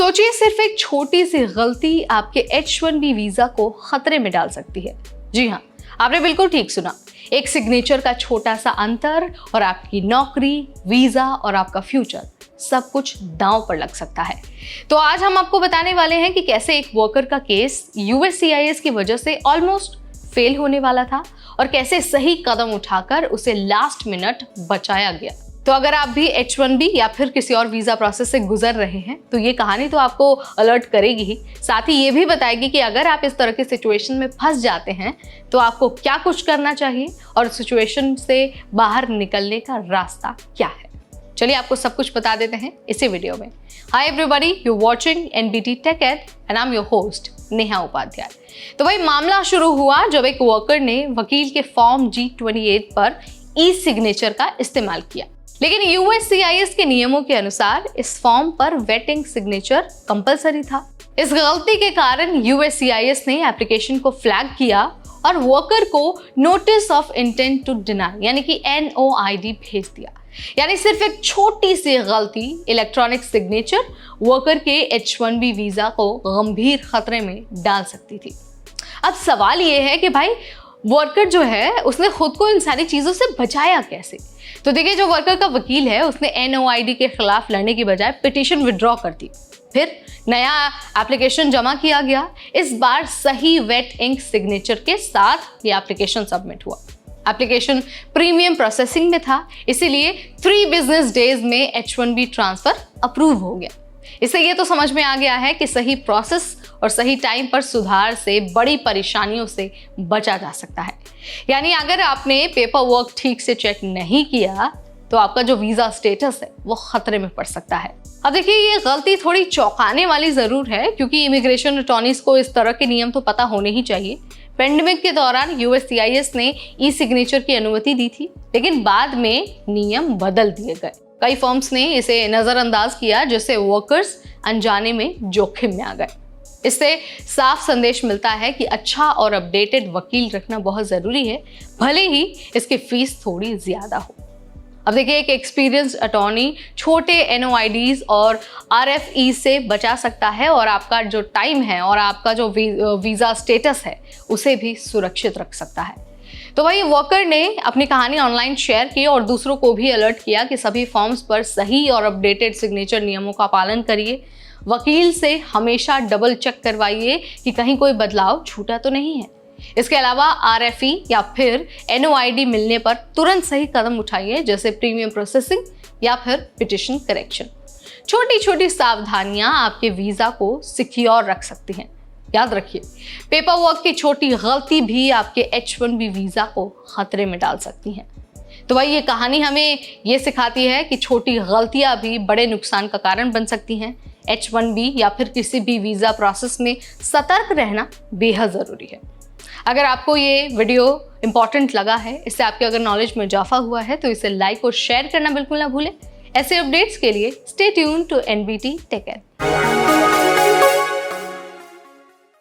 सोचिए, सिर्फ एक छोटी सी गलती आपके H1B वीजा को खतरे में डाल सकती है। जी हाँ, आपने बिल्कुल ठीक सुना। एक सिग्नेचर का छोटा सा अंतर और आपकी नौकरी, वीजा और आपका फ्यूचर सब कुछ दांव पर लग सकता है। तो आज हम आपको बताने वाले हैं कि कैसे एक वर्कर का केस USCIS की वजह से ऑलमोस्ट फेल होने वाला था और कैसे सही कदम उठाकर उसे लास्ट मिनट बचाया गया। तो अगर आप भी H1B या फिर किसी और वीजा प्रोसेस से गुजर रहे हैं तो ये कहानी तो आपको अलर्ट करेगी ही, साथ ही ये भी बताएगी कि अगर आप इस तरह की सिचुएशन में फंस जाते हैं तो आपको क्या कुछ करना चाहिए और सिचुएशन से बाहर निकलने का रास्ता क्या है। चलिए आपको सब कुछ बता देते हैं इसी वीडियो में। Hi everybody, you watching NBT Tech Ed and I am your host Neha Upadhyay. तो भाई मामला शुरू हुआ जब एक वर्कर ने वकील के फॉर्म G28 पर ई-सिग्नेचर का इस्तेमाल किया, लेकिन USCIS के नियमों के अनुसार इस फॉर्म पर वेटिंग सिग्नेचर कंपलसरी था। इस गलती के कारण USCIS ने एप्लीकेशन को फ्लैग किया और वर्कर को notice of intent to deny यानी कि NOID भेज दिया। यानी सिर्फ एक छोटी सी गलती इलेक्ट्रॉनिक सिग्नेचर वर्कर के H1B वीजा को गंभीर खतरे में डाल सकती थी। अब सवाल ये है कि भाई वर्कर जो है उसने खुद को इन सारी चीजों से बचाया कैसे। तो देखिए, जो वर्कर का वकील है उसने NOID के खिलाफ लड़ने की बजाय पिटीशन विड्रॉ कर दी। फिर नया एप्लीकेशन जमा किया गया। इस बार सही वेट इंक सिग्नेचर के साथ ये एप्लीकेशन सबमिट हुआ। एप्लीकेशन प्रीमियम प्रोसेसिंग में था, इसीलिए 3 बिजनेस डेज में H1B ट्रांसफर अप्रूव हो गया। इससे ये तो समझ में आ गया है कि सही प्रोसेस और सही टाइम पर सुधार से बड़ी परेशानियों से बचा जा सकता है। यानी अगर आपने पेपर वर्क ठीक से चेक नहीं किया तो आपका जो वीजा स्टेटस है वो खतरे में पड़ सकता है। अब देखिए, ये गलती थोड़ी चौंकाने वाली जरूर है क्योंकि इमिग्रेशन अटॉर्नीज को इस तरह के नियम तो पता होने ही चाहिए। पेंडेमिक के दौरान USCIS ने ई-सिग्नेचर की अनुमति दी थी, लेकिन बाद में नियम बदल दिए गए। कई फर्म्स ने इसे नजरअंदाज किया, जिससे वर्कर्स अनजाने में जोखिम में आ गए। इससे साफ संदेश मिलता है कि अच्छा और अपडेटेड वकील रखना बहुत जरूरी है, भले ही इसकी फीस थोड़ी ज्यादा हो। अब देखिए, एक एक्सपीरियंस्ड अटॉर्नी छोटे NOIDs और RFE से बचा सकता है और आपका जो टाइम है और आपका जो वीजा स्टेटस है उसे भी सुरक्षित रख सकता है। तो वही वर्कर ने अपनी कहानी ऑनलाइन शेयर की और दूसरों को भी अलर्ट किया कि सभी फॉर्म्स पर सही और अपडेटेड सिग्नेचर नियमों का पालन करिए। वकील से हमेशा डबल चेक करवाइए कि कहीं कोई बदलाव छूटा तो नहीं है। इसके अलावा RFE या फिर NOID मिलने पर तुरंत सही कदम उठाइए, जैसे प्रीमियम प्रोसेसिंग या फिर पिटिशन करेक्शन। छोटी छोटी सावधानियां आपके वीजा को सिक्योर रख सकती हैं। याद रखिए, पेपर वर्क की छोटी गलती भी आपके H1B वीजा को खतरे में डाल सकती हैं। तो भाई ये कहानी हमें ये सिखाती है कि छोटी गलतियां भी बड़े नुकसान का कारण बन सकती हैं। H1B या फिर किसी भी वीजा प्रोसेस में सतर्क रहना बेहद जरूरी है। अगर आपको ये वीडियो इंपॉर्टेंट लगा है, इससे आपके अगर नॉलेज में इजाफा हुआ है, तो इसे लाइक और शेयर करना बिल्कुल ना भूलें। ऐसे अपडेट्स के लिए stay tuned to NBT Tech Ed।